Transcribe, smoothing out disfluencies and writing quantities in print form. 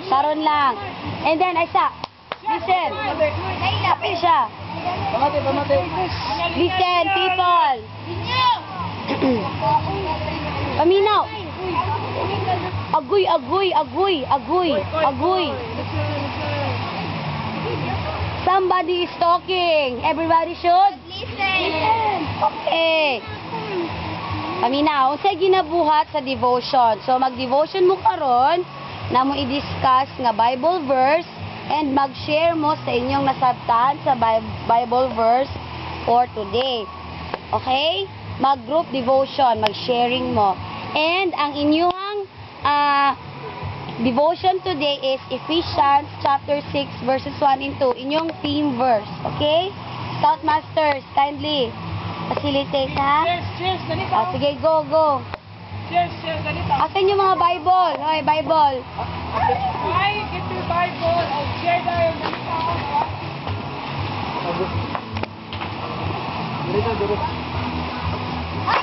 Sharon lang. And then, Aisa. Listen. Kapil siya. Listen, people. Paminaw. Agoy, agoy, agoy, agoy, agoy. Somebody is talking. Everybody should listen. Okay. Paminaw, unsay ginabuhat sa devotion. So mag-devotion mo karon na mo i-discuss nga Bible verse and mag-share mo sa inyong nasabtan sa Bible verse for today. Okay? Mag-group devotion, mag-sharing mo. And ang inyong devotion today is Ephesians chapter 6 verses 1 and 2. Inyong theme verse. Okay? Scoutmasters, kindly facilitate, ha? Cheers, ganito. Sige, go, go. Cheers, ganito. Asan yung mga Bible? Hoy, Bible. Ay, get your Bible. I'll share na yung ganito. Ay,